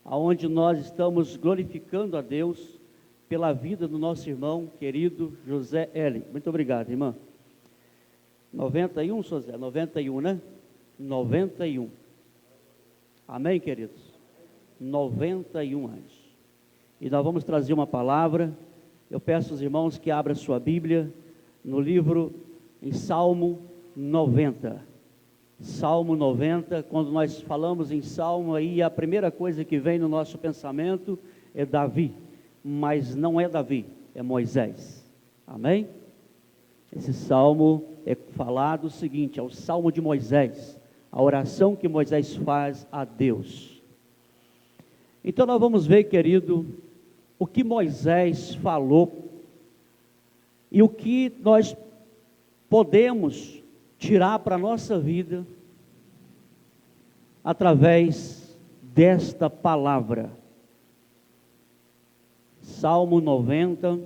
Aonde nós estamos glorificando a Deus pela vida do nosso irmão querido José Ellen. Muito obrigado, irmã. 91, José? 91, né? 91. Amém, queridos? 91 anos. E nós vamos trazer uma palavra. Eu peço aos irmãos que abram sua Bíblia no livro, em Salmo 90. Salmo 90, quando nós falamos em Salmo, aí a primeira coisa que vem no nosso pensamento é Davi, mas não é Davi, é Moisés. Amém? Esse Salmo é falado o seguinte, é o Salmo de Moisés, a oração que Moisés faz a Deus. Então nós vamos ver, querido, o que Moisés falou e o que nós podemos tirar para a nossa vida através desta palavra. Salmo 90,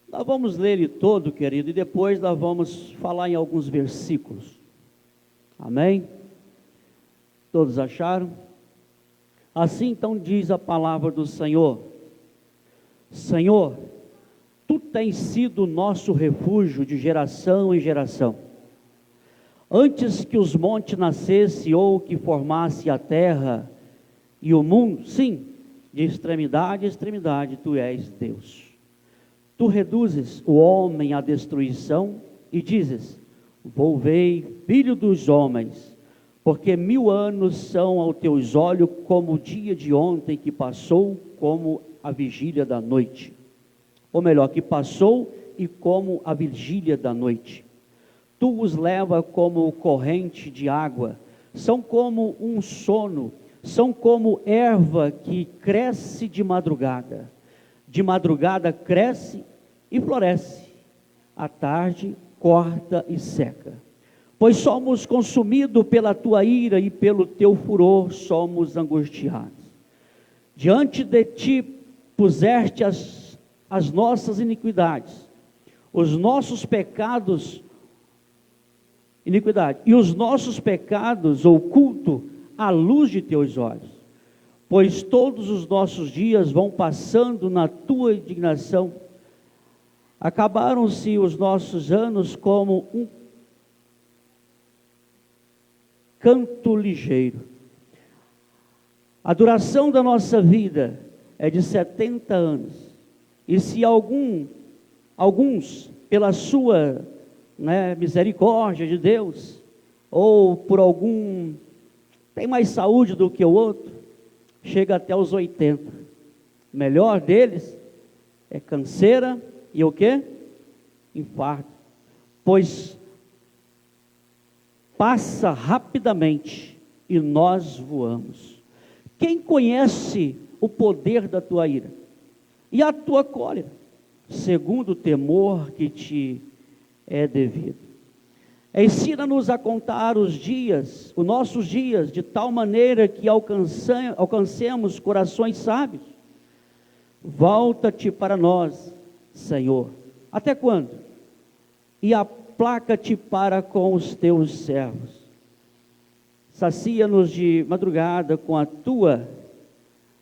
nós vamos ler ele todo, querido, e depois nós vamos falar em alguns versículos. Amém? Todos acharam? Assim então diz a palavra do Senhor: Senhor, Tu tens sido o nosso refúgio de geração em geração. Antes que os montes nascessem ou que formasse a terra e o mundo, sim, de extremidade a extremidade, Tu és Deus. Tu reduzes o homem à destruição e dizes: volvei, filho dos homens, porque 1000 anos são aos teus olhos como o dia de ontem que passou, como a vigília da noite. Ou melhor, que passou e como a vigília da noite. Tu os leva como corrente de água, são como um sono, são como erva que cresce de madrugada cresce e floresce, à tarde corta e seca. Pois somos consumidos pela tua ira e pelo teu furor somos angustiados. Diante de ti puseste as nossas iniquidades, os nossos pecados, e os nossos pecados ocultos à luz de teus olhos. Pois todos os nossos dias vão passando na tua indignação. Acabaram-se os nossos anos como um canto ligeiro. A duração da nossa vida é de 70 anos. E se alguns, pela sua misericórdia de Deus, ou por algum, tem mais saúde do que o outro, chega até os 80. O melhor deles é canseira e o quê? Infarto. Pois passa rapidamente e nós voamos. Quem conhece o poder da tua ira e a tua cólera, segundo o temor que te é devido? Ensina-nos a contar os nossos dias, de tal maneira que alcancemos corações sábios. Volta-te para nós, Senhor. Até quando? E aplaca-te para com os teus servos. Sacia-nos de madrugada com a tua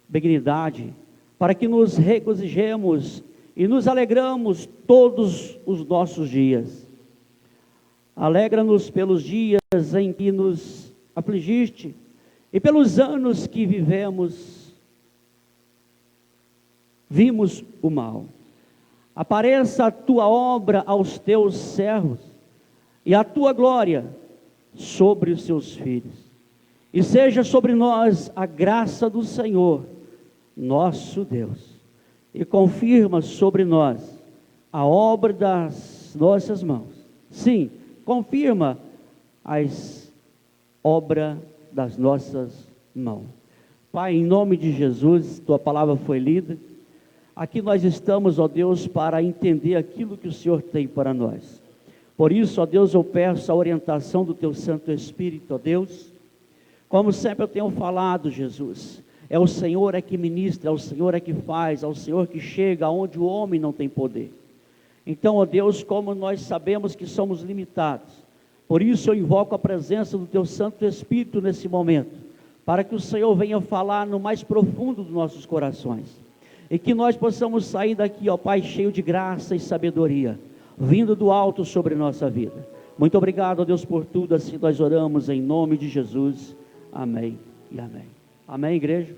benignidade, para que nos regozijemos e nos alegramos todos os nossos dias. Alegra-nos pelos dias em que nos afligiste e pelos anos que vimos o mal. Apareça a tua obra aos teus servos e a tua glória sobre os seus filhos. E seja sobre nós a graça do Senhor, nosso Deus. E confirma sobre nós a obra das nossas mãos. Sim, confirma as obras das nossas mãos. Pai, em nome de Jesus, tua palavra foi lida. Aqui nós estamos, ó Deus, para entender aquilo que o Senhor tem para nós. Por isso, ó Deus, eu peço a orientação do teu Santo Espírito, ó Deus. Como sempre eu tenho falado, Jesus, é o Senhor é que ministra, é o Senhor é que faz, é o Senhor que chega aonde o homem não tem poder. Então, ó Deus, como nós sabemos que somos limitados, por isso eu invoco a presença do teu Santo Espírito nesse momento, para que o Senhor venha falar no mais profundo dos nossos corações, e que nós possamos sair daqui, ó Pai, cheio de graça e sabedoria, vindo do alto sobre nossa vida. Muito obrigado, ó Deus, por tudo, assim nós oramos em nome de Jesus, amém e amém. Amém, igreja?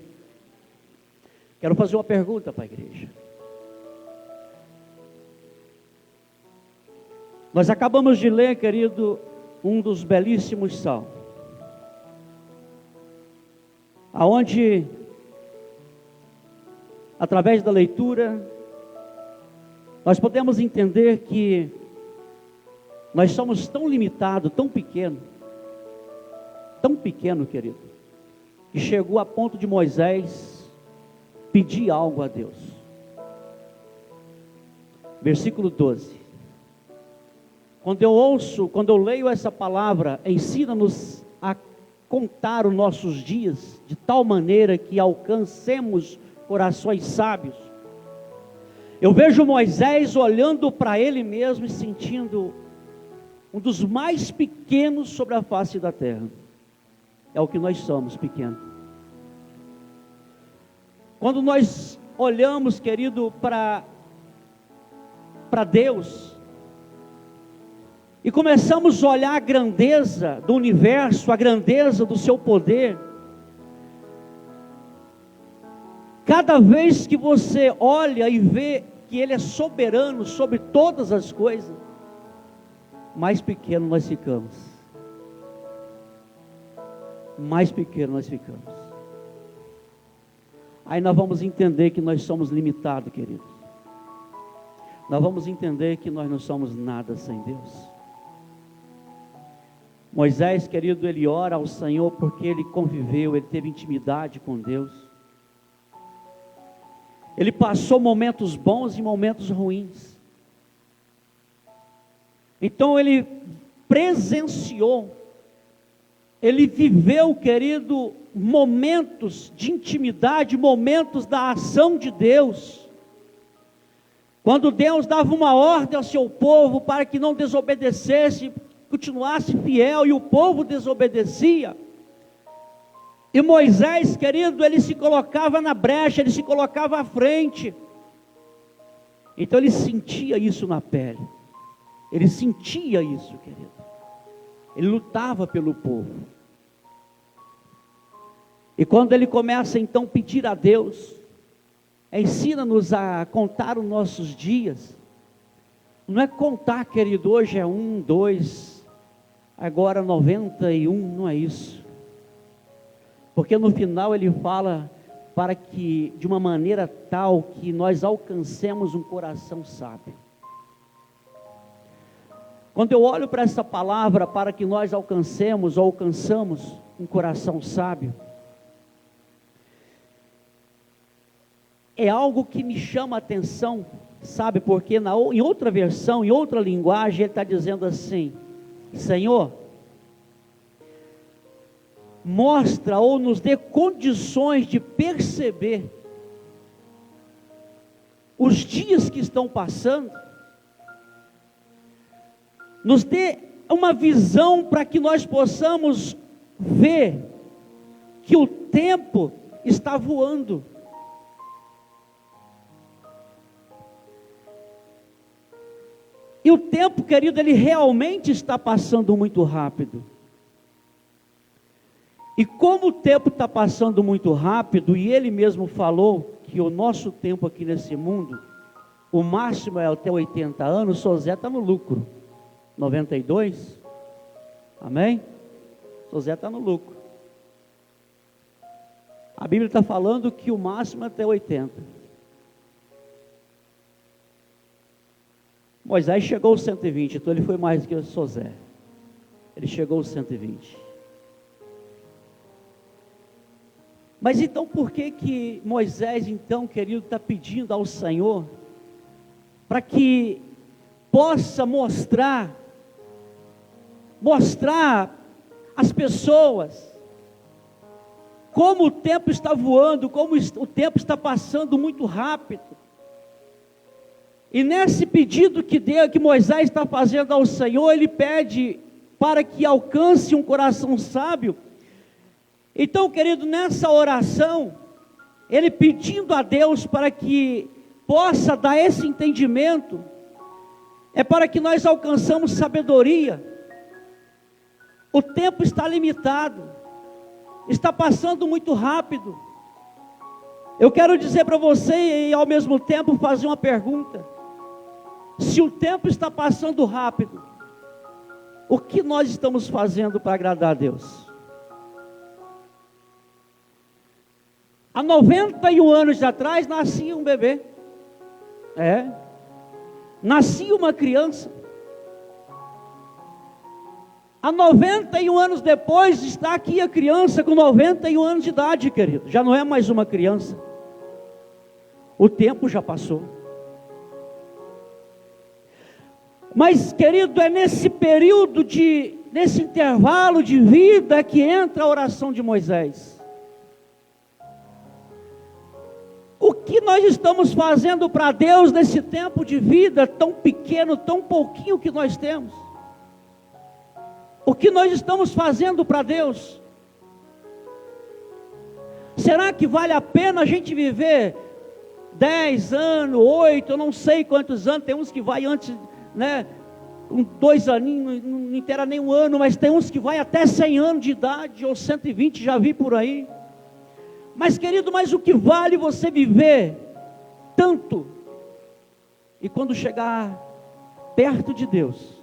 Quero fazer uma pergunta para a igreja. Nós acabamos de ler, querido, um dos belíssimos salmos, aonde, através da leitura, nós podemos entender que nós somos tão limitados, tão pequeno, querido, que chegou a ponto de Moisés pedir algo a Deus. Versículo 12. Quando eu leio essa palavra, ensina-nos a contar os nossos dias de tal maneira que alcancemos corações sábios. Eu vejo Moisés olhando para ele mesmo e sentindo um dos mais pequenos sobre a face da terra. É o que nós somos, pequenos. Quando nós olhamos, querido, para Deus, e começamos a olhar a grandeza do universo, a grandeza do seu poder, cada vez que você olha e vê que Ele é soberano sobre todas as coisas, mais pequeno nós ficamos. Mais pequeno nós ficamos. Aí nós vamos entender que nós somos limitados, queridos. Nós vamos entender que nós não somos nada sem Deus. Moisés, querido, ele ora ao Senhor porque ele conviveu, ele teve intimidade com Deus. Ele passou momentos bons e momentos ruins. Então ele presenciou, ele viveu, querido, momentos de intimidade, momentos da ação de Deus. Quando Deus dava uma ordem ao seu povo para que não desobedecesse, continuasse fiel, e o povo desobedecia, e Moisés, querido, ele se colocava na brecha, ele se colocava à frente. Então ele sentia isso na pele, ele sentia isso, querido, ele lutava pelo povo. E quando ele começa então a pedir a Deus, ensina-nos a contar os nossos dias. Não é contar, querido, hoje é 1, 2, agora 91, não é isso. Porque no final ele fala para que, de uma maneira tal, que nós alcancemos um coração sábio. Quando eu olho para essa palavra, para que nós alcancemos um coração sábio, é algo que me chama a atenção, sabe? Porque em outra versão, em outra linguagem, ele está dizendo assim: Senhor, mostra ou nos dê condições de perceber os dias que estão passando, nos dê uma visão para que nós possamos ver que o tempo está voando. E o tempo, querido, ele realmente está passando muito rápido. E como o tempo está passando muito rápido, e ele mesmo falou que o nosso tempo aqui nesse mundo, o máximo é até 80 anos, Sozé está no lucro. 92, amém? Sozé está no lucro. A Bíblia está falando que o máximo é até 80. Moisés chegou aos 120, então ele foi mais do que o Sozé. Ele chegou aos 120. Mas então por que Moisés, então, querido, está pedindo ao Senhor para que possa mostrar às pessoas como o tempo está voando, como o tempo está passando muito rápido? E nesse pedido que Moisés está fazendo ao Senhor, ele pede para que alcance um coração sábio. Então, querido, nessa oração, ele pedindo a Deus para que possa dar esse entendimento, é para que nós alcançamos sabedoria. O tempo está limitado, está passando muito rápido. Eu quero dizer para você e ao mesmo tempo fazer uma pergunta: se o tempo está passando rápido, o que nós estamos fazendo para agradar a Deus? Há 91 anos atrás nascia um bebê, nascia uma criança. Há 91 anos depois está aqui a criança com 91 anos de idade, querido. Já não é mais uma criança. O tempo já passou. Mas, querido, é nesse período nesse intervalo de vida que entra a oração de Moisés. O que nós estamos fazendo para Deus nesse tempo de vida tão pequeno, tão pouquinho que nós temos? O que nós estamos fazendo para Deus? Será que vale a pena a gente viver 10 anos, 8, eu não sei quantos anos? Tem uns que vai antes, 2 aninhos, não inteira nem um ano, mas tem uns que vai até 100 anos de idade, ou 120, já vi por aí. Mas, querido, mas o que vale você viver tanto, e quando chegar perto de Deus,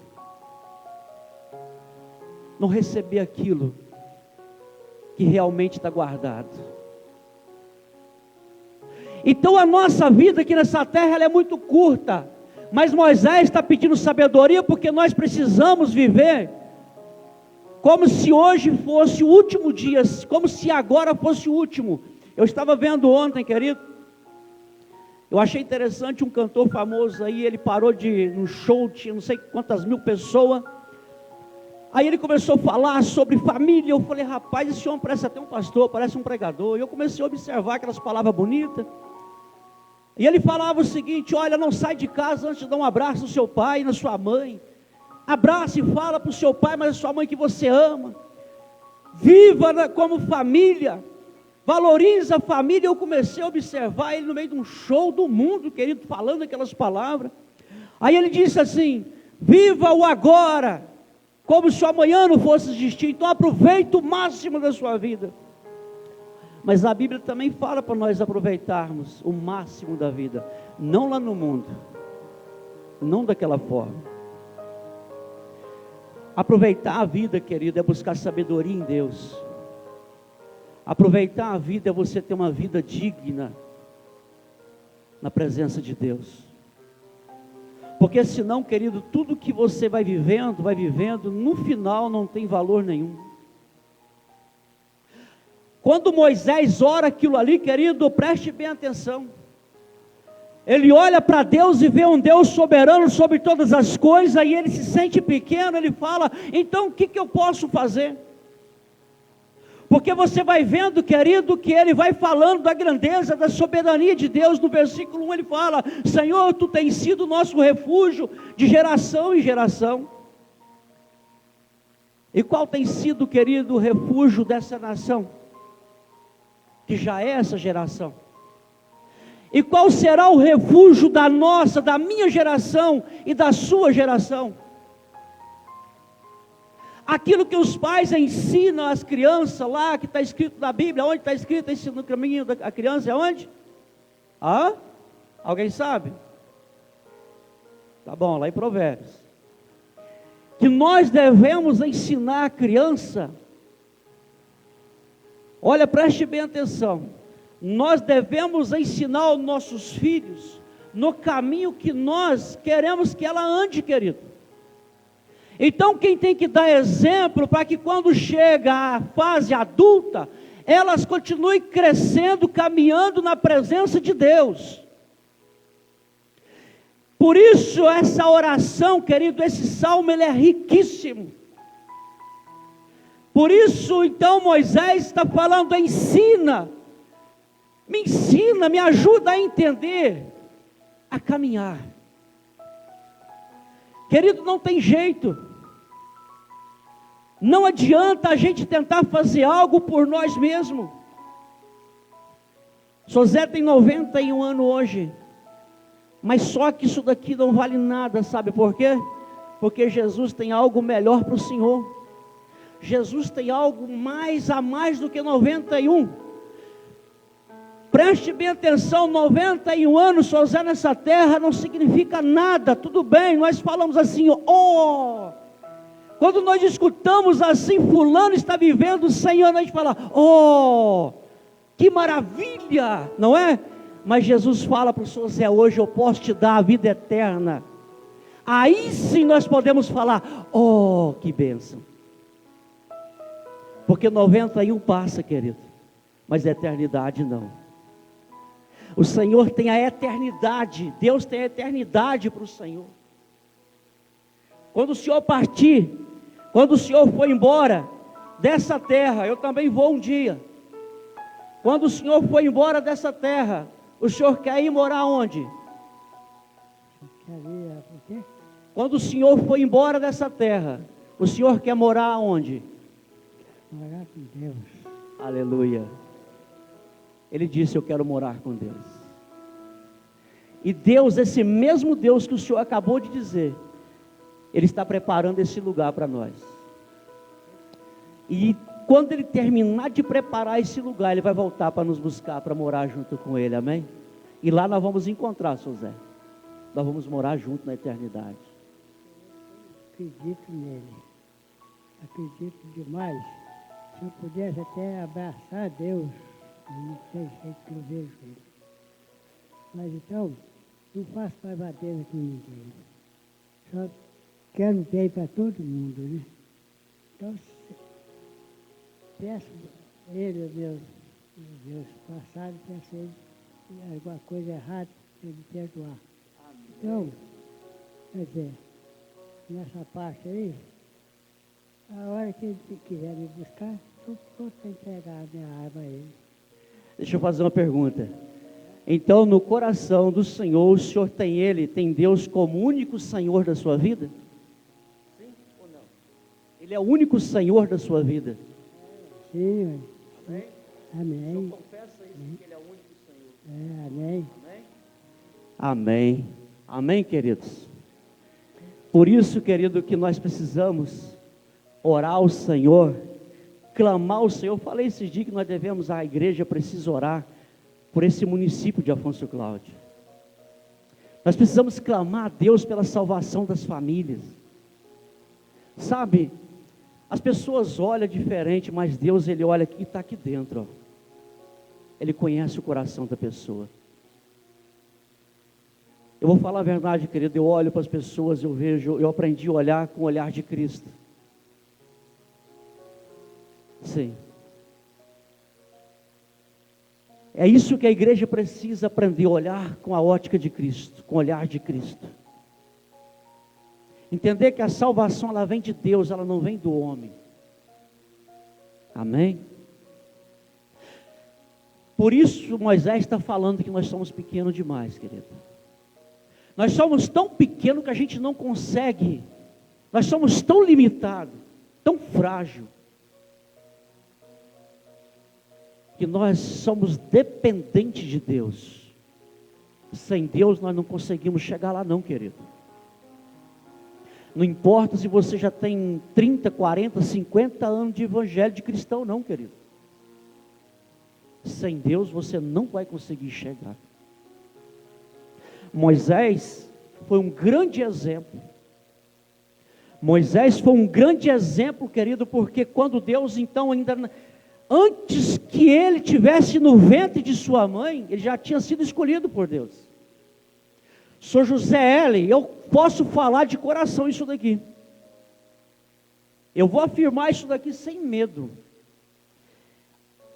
não receber aquilo que realmente está guardado? Então a nossa vida aqui nessa terra, ela é muito curta, mas Moisés está pedindo sabedoria, porque nós precisamos viver como se hoje fosse o último dia, como se agora fosse o último. Eu estava vendo ontem, querido, eu achei interessante um cantor famoso aí, ele parou num show, tinha não sei quantas mil pessoas, aí ele começou a falar sobre família. Eu falei: rapaz, esse homem parece até um pastor, parece um pregador. E eu comecei a observar aquelas palavras bonitas, e ele falava o seguinte: olha, não sai de casa antes de dar um abraço no seu pai e na sua mãe. Abraça e fala para o seu pai, mas a sua mãe que você ama. Viva como família, valoriza a família. Eu comecei a observar ele no meio de um show do mundo, querido, falando aquelas palavras. Aí ele disse assim: viva o agora, como se o amanhã não fosse existir. Então aproveite o máximo da sua vida. Mas a Bíblia também fala para nós aproveitarmos o máximo da vida, não lá no mundo, não daquela forma. Aproveitar a vida, querido, é buscar sabedoria em Deus. Aproveitar a vida é você ter uma vida digna na presença de Deus. Porque senão, querido, tudo que você vai vivendo, no final não tem valor nenhum. Quando Moisés ora aquilo ali, querido, preste bem atenção. Ele olha para Deus e vê um Deus soberano sobre todas as coisas, e ele se sente pequeno. Ele fala: então o que eu posso fazer? Porque você vai vendo, querido, que ele vai falando da grandeza, da soberania de Deus. No versículo 1 ele fala: Senhor, Tu tens sido nosso refúgio de geração em geração. E qual tem sido, querido, o refúgio dessa nação, que já é essa geração? E qual será o refúgio da minha geração e da sua geração? Aquilo que os pais ensinam às crianças lá, que está escrito na Bíblia. Onde está escrito esse no caminho da criança? É onde? Alguém sabe? Tá bom, lá em Provérbios. Que nós devemos ensinar a criança. Olha, preste bem atenção. Nós devemos ensinar aos nossos filhos no caminho que nós queremos que ela ande, querido. Então quem tem que dar exemplo para que quando chega a fase adulta, elas continuem crescendo, caminhando na presença de Deus. Por isso essa oração, querido, esse salmo, ele é riquíssimo. Por isso então Moisés está falando: me ensina, me ajuda a entender, a caminhar. Querido, não tem jeito. Não adianta a gente tentar fazer algo por nós mesmos. José tem 91 anos hoje, mas só que isso daqui não vale nada, sabe por quê? Porque Jesus tem algo melhor para o Senhor. Jesus tem algo a mais do que 91. Preste bem atenção, 91 anos José nessa terra não significa nada. Tudo bem, nós falamos assim, quando nós escutamos assim, fulano está vivendo 100 anos, a gente fala, que maravilha, não é? Mas Jesus fala para o José, hoje eu posso te dar a vida eterna. Aí sim nós podemos falar, que bênção. Porque 91 passa, querido, mas a eternidade não. O Senhor tem a eternidade, Deus tem a eternidade para o Senhor. Quando o Senhor partir, quando o Senhor for embora dessa terra, eu também vou um dia. Quando o Senhor for embora dessa terra, o Senhor quer ir morar onde? Quando o Senhor for embora dessa terra, o Senhor quer morar onde? Morar com Deus. Aleluia. Ele disse, eu quero morar com Deus. E Deus, esse mesmo Deus que o Senhor acabou de dizer, Ele está preparando esse lugar para nós. E quando Ele terminar de preparar esse lugar, Ele vai voltar para nos buscar, para morar junto com Ele, amém? E lá nós vamos encontrar, José. Nós vamos morar junto na eternidade. Acredito nele. Acredito demais. Se eu pudesse até abraçar Deus, não sei jeito que eu vejo Ele. Mas então, não faço barbadeza com ninguém. Só quero bem para todo mundo, né? Então, peço a Ele, Deus passado, peço a Ele alguma coisa errada, para Ele perdoar. Então, quer dizer, nessa parte aí, a hora que Ele quiser me buscar, estou pronto para entregar a minha arma a Ele. Deixa eu fazer uma pergunta. Então, no coração do Senhor, o Senhor tem Ele, tem Deus como único Senhor da sua vida? Sim ou não? Ele é o único Senhor da sua vida? Sim, amém? Amém. O Senhor confessa isso, que Ele é o único Senhor. Amém. Amém? Amém. Amém, queridos? Por isso, querido, que nós precisamos orar ao Senhor, clamar ao Senhor. Eu falei esses dias que nós devemos, a igreja precisa orar por esse município de Afonso Cláudio. Nós precisamos clamar a Deus pela salvação das famílias. Sabe, as pessoas olham diferente, mas Deus, Ele olha e está aqui dentro, ó. Ele conhece o coração da pessoa. Eu vou falar a verdade, querido, eu olho para as pessoas, eu aprendi a olhar com o olhar de Cristo. Sim. É isso que a igreja precisa aprender, olhar com a ótica de Cristo, com o olhar de Cristo. Entender que a salvação, ela vem de Deus, ela não vem do homem. Amém? Por isso Moisés está falando que nós somos pequenos demais, querido. Nós somos tão pequenos que a gente não consegue, nós somos tão limitados, tão frágil, que nós somos dependentes de Deus. Sem Deus nós não conseguimos chegar lá não, querido. Não importa se você já tem 30, 40, 50 anos de evangelho de cristão não, querido. Sem Deus você não vai conseguir chegar. Moisés foi um grande exemplo. Moisés foi um grande exemplo, querido, porque quando Deus então ainda... Antes que ele tivesse no ventre de sua mãe, ele já tinha sido escolhido por Deus. Sou José L., eu posso falar de coração isso daqui. Eu vou afirmar isso daqui sem medo.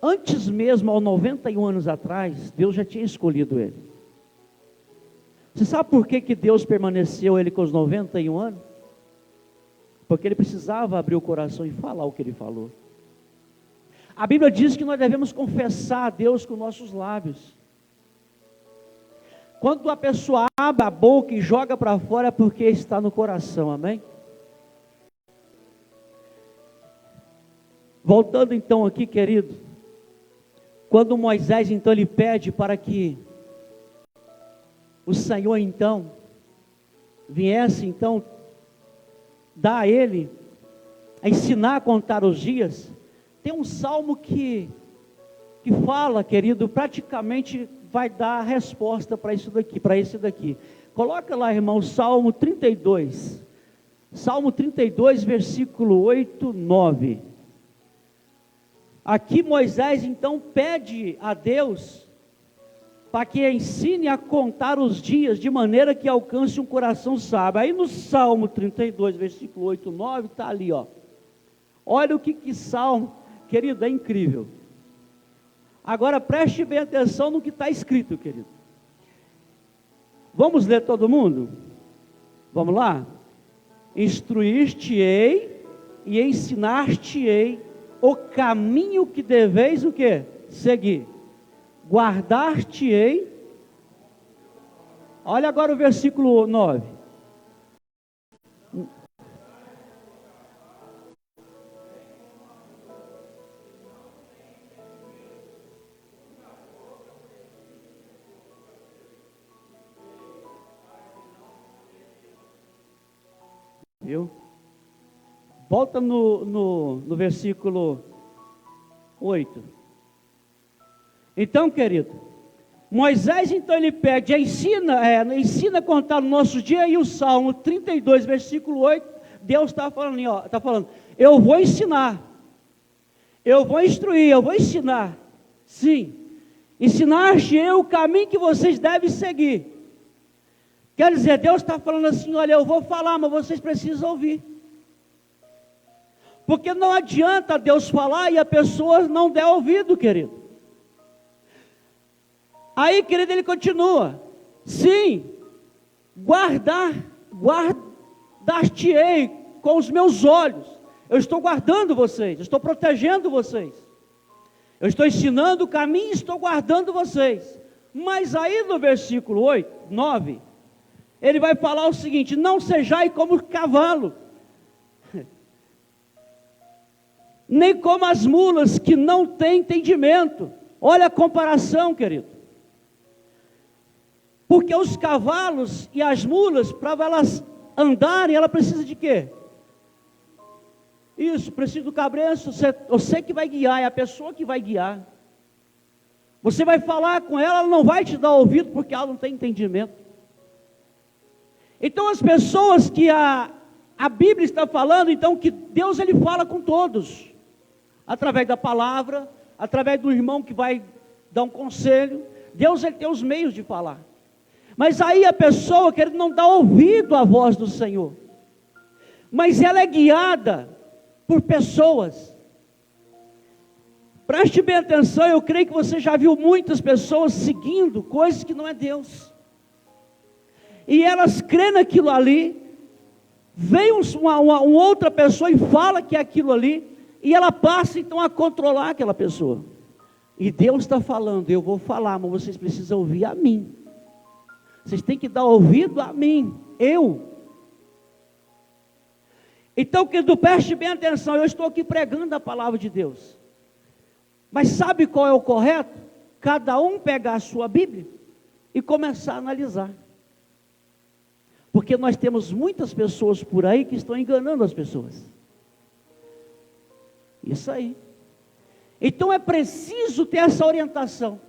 Antes mesmo, aos 91 anos atrás, Deus já tinha escolhido ele. Você sabe por que Deus permaneceu ele com os 91 anos? Porque ele precisava abrir o coração e falar o que ele falou. A Bíblia diz que nós devemos confessar a Deus com nossos lábios. Quando a pessoa abre a boca e joga para fora é porque está no coração, amém? Voltando então aqui, querido, quando Moisés então ele pede para que o Senhor então viesse então dar a ele, a ensinar a contar os dias, tem um salmo que fala, querido, praticamente vai dar a resposta para isso daqui, para esse daqui. Coloca lá, irmão, Salmo 32. Salmo 32, versículo 8, 9. Aqui Moisés então pede a Deus para que ensine a contar os dias de maneira que alcance um coração sábio. Aí no Salmo 32, versículo 8, 9, está ali, ó. Olha o que Salmo, querido, é incrível. Agora preste bem atenção no que está escrito, querido. Vamos ler todo mundo? Vamos lá? Instruir-te-ei e ensinar-te-ei o caminho que deveis o quê? Seguir. Guardar-te-ei. Olha agora o versículo 9. Viu? Volta no versículo 8. Então, querido, Moisés então ele pede, ensina a contar o nosso dia, e o Salmo 32, versículo 8, Deus está falando, ó, está falando, eu vou ensinar, eu vou instruir, eu vou ensinar, sim, ensinar-te eu o caminho que vocês devem seguir. Quer dizer, Deus está falando assim, olha, eu vou falar, mas vocês precisam ouvir. Porque não adianta Deus falar e a pessoa não der ouvido, querido. Aí, querido, ele continua. Sim, guardar-te-ei com os meus olhos. Eu estou guardando vocês, eu estou protegendo vocês. Eu estou ensinando o caminho, estou guardando vocês. Mas aí no versículo 8, 9... ele vai falar o seguinte: não sejais como cavalo, nem como as mulas que não têm entendimento. Olha a comparação, querido. Porque os cavalos e as mulas, para elas andarem, ela precisa de quê? Isso, precisa do cabresto. Você que vai guiar, é a pessoa que vai guiar. Você vai falar com ela, ela não vai te dar ouvido, porque ela não tem entendimento. Então as pessoas que a Bíblia está falando, então que Deus ele fala com todos, através da palavra, através do irmão que vai dar um conselho. Deus ele tem os meios de falar. Mas aí a pessoa, querido, não dá ouvido à voz do Senhor. Mas ela é guiada por pessoas. Preste bem atenção, eu creio que você já viu muitas pessoas seguindo coisas que não é Deus. E elas creem naquilo ali, vem uma outra pessoa e fala que é aquilo ali, e ela passa então a controlar aquela pessoa. E Deus está falando, eu vou falar, mas vocês precisam ouvir a mim. Vocês têm que dar ouvido a mim, eu. Então, querido, preste bem atenção, eu estou aqui pregando a palavra de Deus. Mas sabe qual é o correto? Cada um pegar a sua Bíblia e começar a analisar. Porque nós temos muitas pessoas por aí que estão enganando as pessoas. Isso aí. Então é preciso ter essa orientação.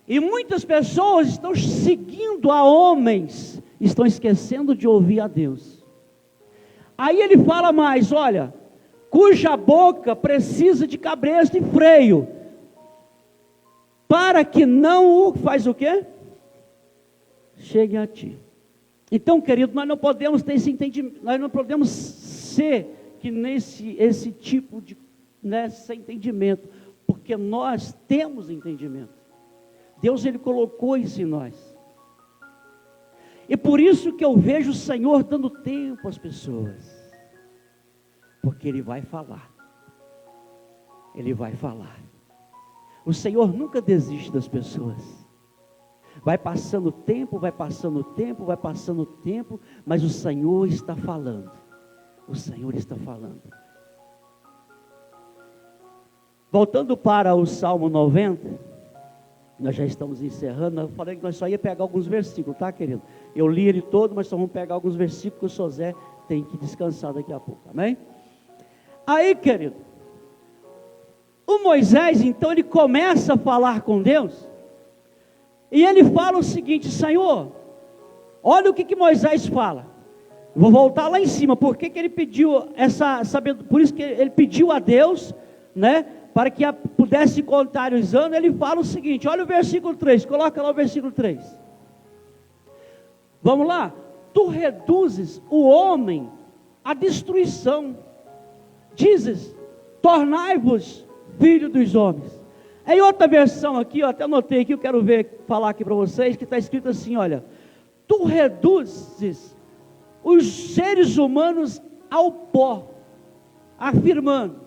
E muitas pessoas estão seguindo a homens, estão esquecendo de ouvir a Deus. Aí ele fala mais, olha, cuja boca precisa de cabresto e freio, para que não o faz o quê? Chegue a ti. Então, querido, nós não podemos ter esse entendimento, nós não podemos ser que esse tipo de nesse entendimento, porque nós temos entendimento. Deus ele colocou isso em nós. E por isso que eu vejo o Senhor dando tempo às pessoas, porque Ele vai falar. Ele vai falar. O Senhor nunca desiste das pessoas. Vai passando o tempo, vai passando o tempo, vai passando o tempo, mas o Senhor está falando. O Senhor está falando. Voltando para o Salmo 90, nós já estamos encerrando. Eu falei que nós só ia pegar alguns versículos, tá, querido? Eu li ele todo, mas só vamos pegar alguns versículos. O José tem que descansar daqui a pouco, amém? Aí, querido, o Moisés, então, ele começa a falar com Deus, e ele fala o seguinte: Senhor, olha o que Moisés fala. Vou voltar lá em cima. Por que ele pediu essa sabedoria? Por isso que ele pediu a Deus, né, para que pudesse contar os anos. Ele fala o seguinte, olha o versículo 3, coloca lá o versículo 3. Vamos lá. Tu reduzes o homem à destruição, dizes, tornai-vos filho dos homens. Em outra versão aqui, eu até anotei aqui, eu quero falar aqui para vocês, que está escrito assim, olha, tu reduzes os seres humanos ao pó, afirmando,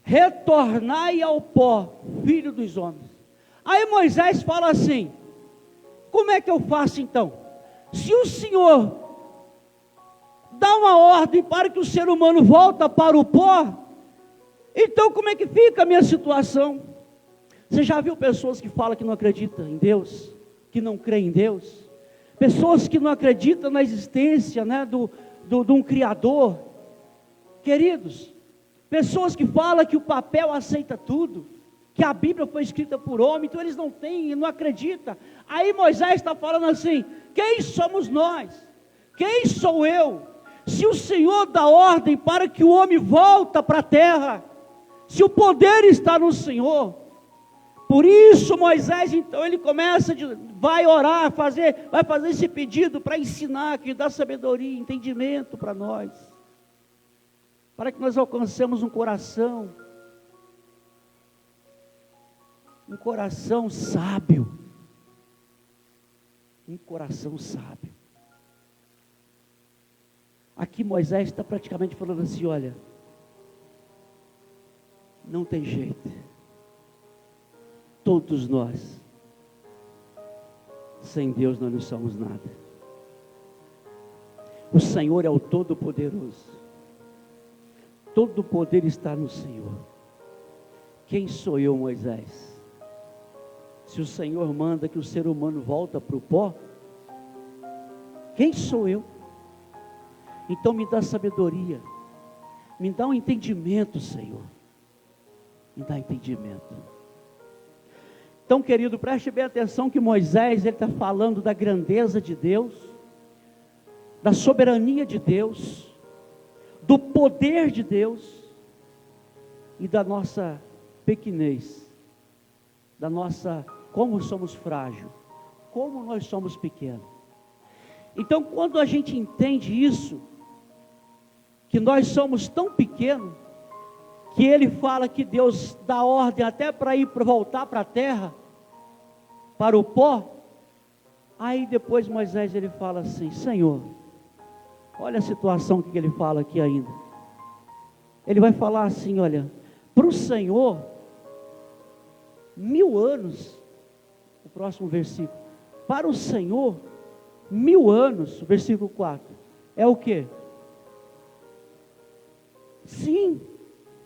retornai ao pó, filho dos homens. Aí Moisés fala assim, como é que eu faço então? Se o Senhor dá uma ordem para que o ser humano volta para o pó, então como é que fica a minha situação? Você já viu pessoas que falam que não acreditam em Deus, que não creem em Deus? Pessoas que não acreditam na existência, né, de um Criador. Queridos, pessoas que falam que o papel aceita tudo, que a Bíblia foi escrita por homem, então eles não têm, não acreditam. Aí Moisés está falando assim, quem somos nós? Quem sou eu? Se o Senhor dá ordem para que o homem volta para a terra, se o poder está no Senhor. Por isso Moisés, então, ele começa, vai orar, vai fazer esse pedido para ensinar, que dá sabedoria, entendimento para nós, para que nós alcancemos um coração sábio, um coração sábio. Aqui Moisés está praticamente falando assim, olha, não tem jeito. Todos nós, sem Deus nós não somos nada. O Senhor é o Todo-Poderoso. Todo o poder está no Senhor. Quem sou eu, Moisés? Se o Senhor manda que o ser humano volta para o pó, quem sou eu? Então me dá sabedoria, me dá um entendimento, Senhor. Me dá entendimento. Então, querido, preste bem atenção que Moisés, ele está falando da grandeza de Deus, da soberania de Deus, do poder de Deus e da nossa pequenez, da nossa, como somos frágeis, como nós somos pequenos. Então, quando a gente entende isso, que nós somos tão pequenos, que ele fala que Deus dá ordem até para voltar para a terra, para o pó. Aí depois Moisés, ele fala assim, Senhor, olha a situação que ele fala aqui ainda. Ele vai falar assim, olha, para o Senhor, 1000 anos, o próximo versículo, para o Senhor, 1000 anos, versículo 4, é o quê? Sim,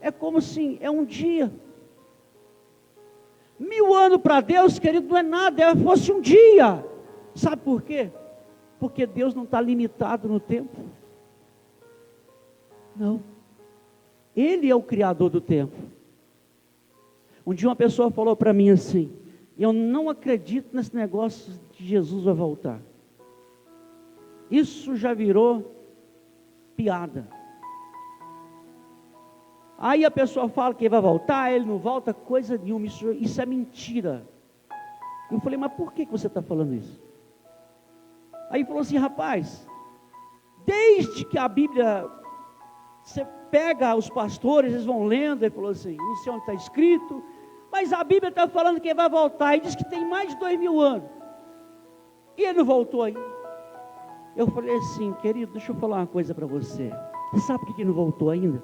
é como assim, é um dia. 1000 anos para Deus, querido, não é nada, é fosse um dia. Sabe por quê? Porque Deus não está limitado no tempo. Não. Ele é o Criador do tempo. Um dia uma pessoa falou para mim assim, eu não acredito nesse negócio de Jesus vai voltar. Isso já virou piada. Aí a pessoa fala que ele vai voltar, ele não volta, coisa nenhuma, isso é mentira. Eu falei, mas por que você está falando isso? Aí ele falou assim, rapaz, desde que a Bíblia, você pega os pastores, eles vão lendo, ele falou assim, não sei onde está escrito, mas a Bíblia está falando que ele vai voltar, e diz que tem mais de 2000 anos, e ele não voltou ainda. Eu falei assim, querido, deixa eu falar uma coisa para você, sabe por que ele não voltou ainda?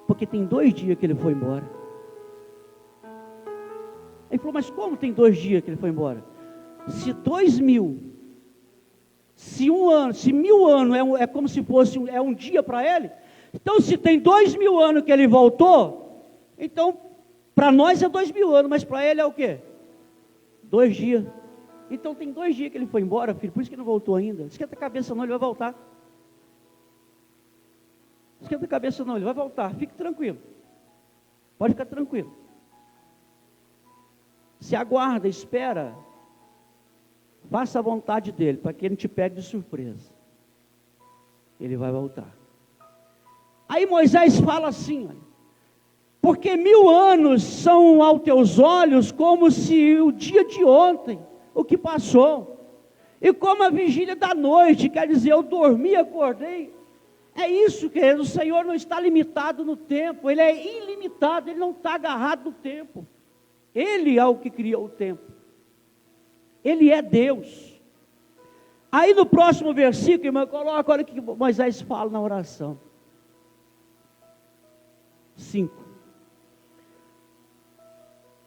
Porque tem 2 dias que ele foi embora. Ele falou, mas como tem 2 dias que ele foi embora? Se 2000, se 1 ano, se 1000 anos é como se fosse um dia para ele, então se tem 2000 anos que ele voltou, Então, para nós é 2000 anos, mas para ele é o quê? 2 dias. Então tem 2 dias que ele foi embora, filho, por isso que ele não voltou ainda. Esquenta a cabeça não, ele vai voltar. Esquenta a cabeça não, ele vai voltar, fique tranquilo. Pode ficar tranquilo. Se aguarda, espera. Faça a vontade dele, para que ele não te pegue de surpresa. Ele vai voltar. Aí Moisés fala assim, olha, porque 1000 anos são aos teus olhos como se o dia de ontem, o que passou, e como a vigília da noite, quer dizer, eu dormi e acordei. É isso, querido, o Senhor não está limitado no tempo, Ele é ilimitado, Ele não está agarrado no tempo. Ele é o que criou o tempo. Ele é Deus. Aí no próximo versículo, irmão, coloca, olha o que Moisés fala na oração. 5.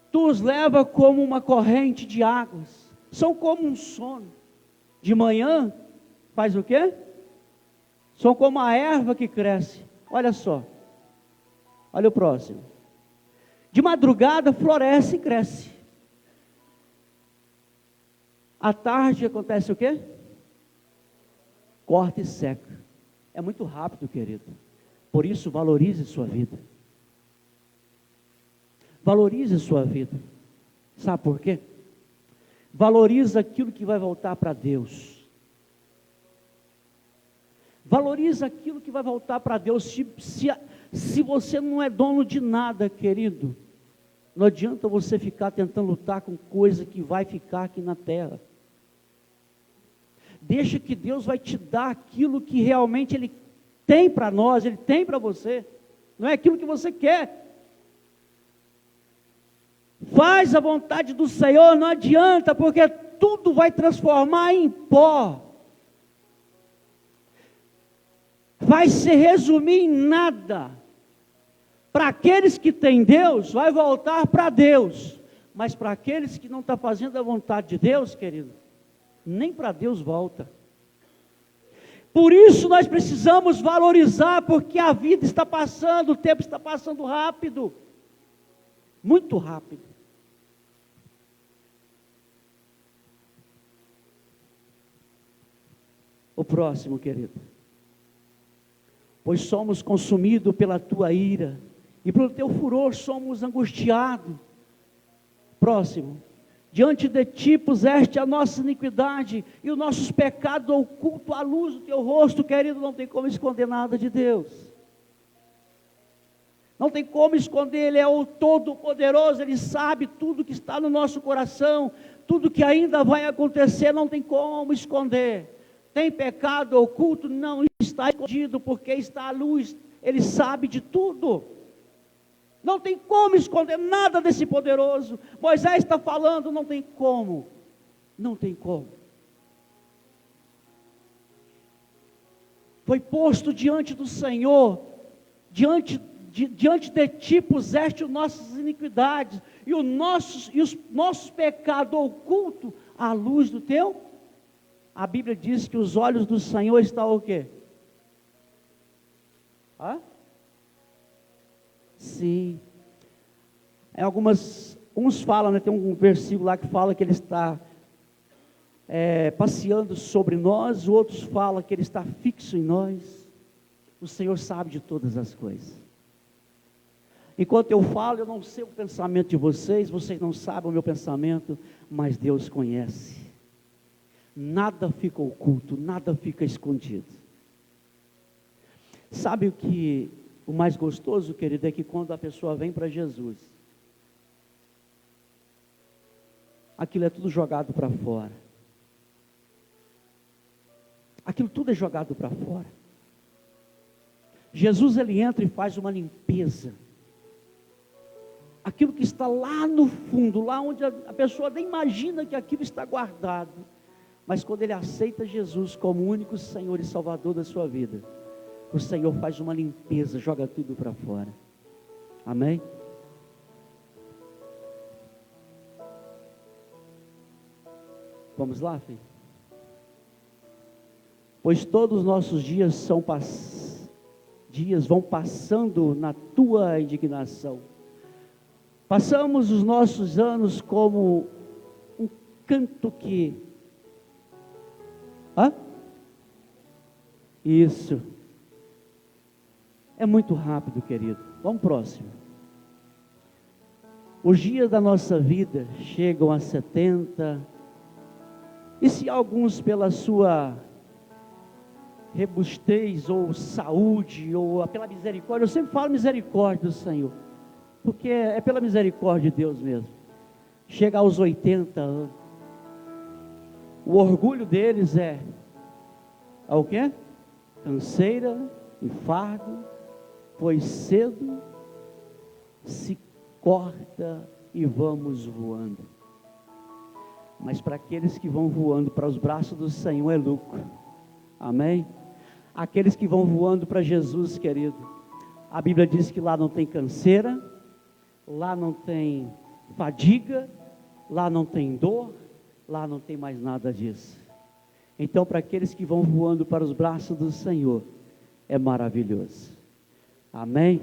Tu os leva como uma corrente de águas, são como um sono. De manhã, faz o quê? São como a erva que cresce. Olha só. Olha o próximo. De madrugada floresce e cresce. À tarde acontece o quê? Corta e seca. É muito rápido, querido. Por isso, valorize sua vida. Valorize sua vida. Sabe por quê? Valorize aquilo que vai voltar para Deus. Valorize aquilo que vai voltar para Deus. Se você não é dono de nada, querido, não adianta você ficar tentando lutar com coisa que vai ficar aqui na terra. Deixa que Deus vai te dar aquilo que realmente Ele tem para nós, Ele tem para você. Não é aquilo que você quer. Faz a vontade do Senhor, não adianta, porque tudo vai transformar em pó. Vai se resumir em nada. Para aqueles que têm Deus, vai voltar para Deus. Mas para aqueles que não estão fazendo a vontade de Deus, querido, nem para Deus volta. Por isso nós precisamos valorizar, porque a vida está passando, o tempo está passando rápido. Muito rápido. O próximo, querido. Pois somos consumidos pela tua ira, e pelo teu furor somos angustiados. Próximo. Diante de ti puseste a nossa iniquidade, e os nossos pecados ocultos à luz do teu rosto, querido, não tem como esconder nada de Deus. Não tem como esconder, Ele é o Todo-Poderoso, Ele sabe tudo que está no nosso coração, tudo que ainda vai acontecer, não tem como esconder. Tem pecado oculto? Não está escondido, porque está à luz, Ele sabe de tudo. Não tem como esconder nada desse poderoso. Moisés está falando, não tem como. Não tem como. Foi posto diante do Senhor, diante de ti puseste as nossas iniquidades, e os nossos pecados ocultos à luz do teu. A Bíblia diz que os olhos do Senhor estão o quê? Sim. Uns falam, né, tem um versículo lá que fala que Ele está passeando sobre nós, outros falam que Ele está fixo em nós. O Senhor sabe de todas as coisas. Enquanto eu falo, eu não sei o pensamento de vocês não sabem o meu pensamento, mas Deus conhece. Nada fica oculto, nada fica escondido. Sabe o mais gostoso, querido, é que quando a pessoa vem para Jesus, aquilo é tudo jogado para fora. Aquilo tudo é jogado para fora. Jesus, Ele entra e faz uma limpeza. Aquilo que está lá no fundo, lá onde a pessoa nem imagina que aquilo está guardado, mas quando ele aceita Jesus como o único Senhor e Salvador da sua vida, o Senhor faz uma limpeza, joga tudo para fora. Amém? Vamos lá, filho? Pois todos os nossos dias vão passando na tua indignação. Passamos os nossos anos como um canto que... Isso. É muito rápido, querido. Vamos próximo. Os dias da nossa vida chegam a 70, e se alguns pela sua robustez, ou saúde, ou pela misericórdia, eu sempre falo misericórdia do Senhor, porque é pela misericórdia de Deus mesmo, chega aos 80 anos, o orgulho deles é o quê? Canseira, infarto, pois cedo se corta e vamos voando. Mas para aqueles que vão voando para os braços do Senhor é lucro. Amém? Aqueles que vão voando para Jesus, querido, a Bíblia diz que lá não tem canseira, lá não tem fadiga, lá não tem dor, lá não tem mais nada disso. Então, para aqueles que vão voando para os braços do Senhor, é maravilhoso. Amém?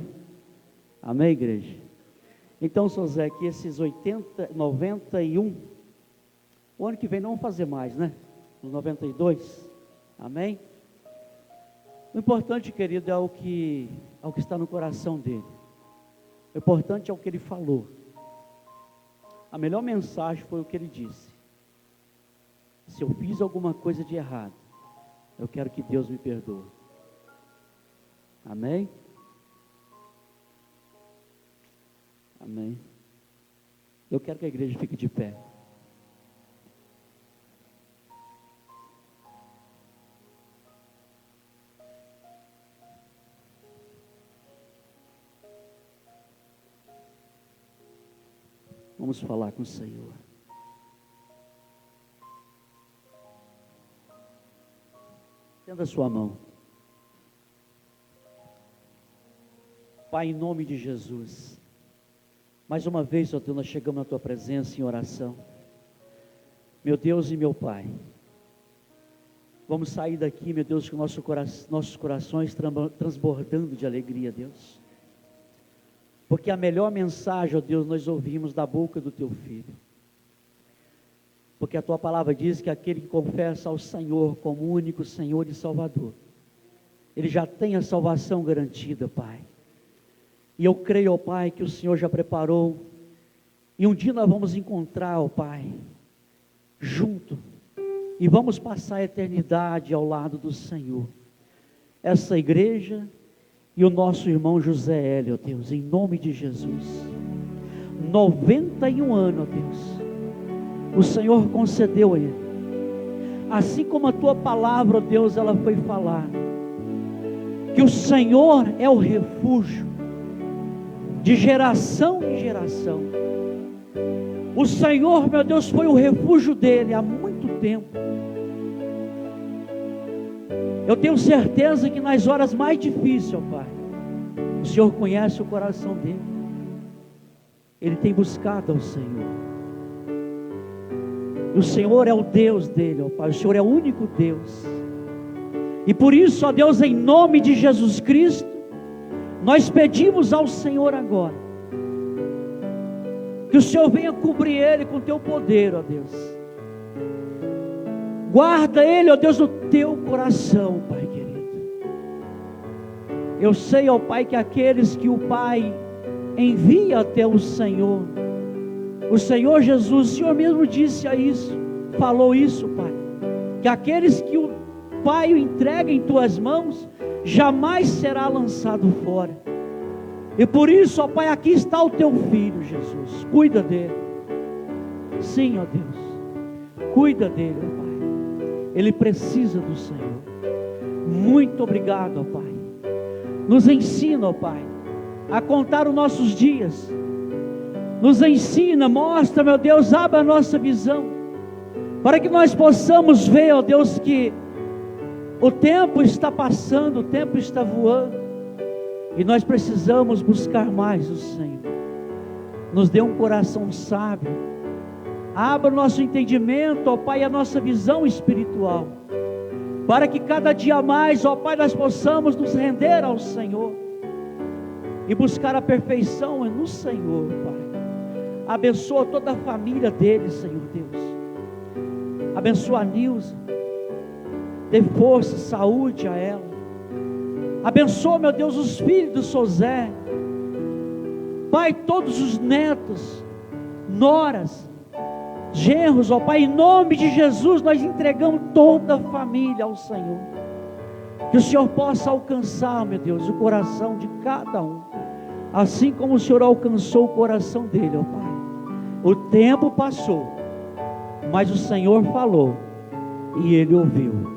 Amém, igreja? Então, Sr. Zé, que esses 80, 91, o ano que vem não vamos fazer mais, né? Os 92, amém? O importante, querido, é o que está no coração dele. O importante é o que ele falou. A melhor mensagem foi o que ele disse. Se eu fiz alguma coisa de errado, eu quero que Deus me perdoe. Amém? Amém. Eu quero que a igreja fique de pé. Vamos falar com o Senhor. Estenda a sua mão. Pai, em nome de Jesus, mais uma vez, ó Deus, nós chegamos na Tua presença em oração. Meu Deus e meu Pai, vamos sair daqui, meu Deus, com nossos corações transbordando de alegria, Deus. Porque a melhor mensagem, ó Deus, nós ouvimos da boca do Teu Filho. Porque a Tua palavra diz que aquele que confessa ao Senhor como único Senhor e Salvador, ele já tem a salvação garantida, Pai. E eu creio, ó Pai, que o Senhor já preparou, e um dia nós vamos encontrar, ó Pai, junto, e vamos passar a eternidade ao lado do Senhor. Essa igreja e o nosso irmão José Hélio, ó Deus, em nome de Jesus, 91 anos, ó Deus, o Senhor concedeu a ele, assim como a Tua palavra, ó Deus, ela foi falada, que o Senhor é o refúgio, de geração em geração. O Senhor, meu Deus, foi o refúgio dele há muito tempo. Eu tenho certeza que nas horas mais difíceis, ó Pai, o Senhor conhece o coração dele. Ele tem buscado ao Senhor. E o Senhor é o Deus dele, ó Pai. O Senhor é o único Deus. E por isso, ó Deus, em nome de Jesus Cristo, nós pedimos ao Senhor agora, que o Senhor venha cobrir ele com Teu poder, ó Deus. Guarda ele, ó Deus, no Teu coração, Pai querido. Eu sei, ó Pai, que aqueles que o Pai envia até o Senhor Jesus, o Senhor mesmo disse a isso, falou isso, Pai, que aqueles que o Pai o entrega em Tuas mãos, jamais será lançado fora. E por isso, ó Pai, aqui está o Teu Filho, Jesus, cuida dele. Sim, ó Deus, cuida dele, ó Pai, ele precisa do Senhor. Muito obrigado, ó Pai. Nos ensina, ó Pai, a contar os nossos dias. Nos ensina, mostra, meu Deus, abre a nossa visão, para que nós possamos ver, ó Deus, que o tempo está passando, o tempo está voando, e nós precisamos buscar mais o Senhor. Nos dê um coração sábio, abra o nosso entendimento, ó Pai, a nossa visão espiritual, para que cada dia mais, ó Pai, nós possamos nos render ao Senhor, e buscar a perfeição no Senhor, Pai. Abençoa toda a família dele, Senhor Deus. Abençoa a Nilza. Dê força, saúde a ela. Abençoa, meu Deus, os filhos do Sozé. Pai, todos os netos, noras, genros, ó Pai, em nome de Jesus, nós entregamos toda a família ao Senhor. Que o Senhor possa alcançar, meu Deus, o coração de cada um, assim como o Senhor alcançou o coração dele, ó Pai. O tempo passou, mas o Senhor falou, e ele ouviu.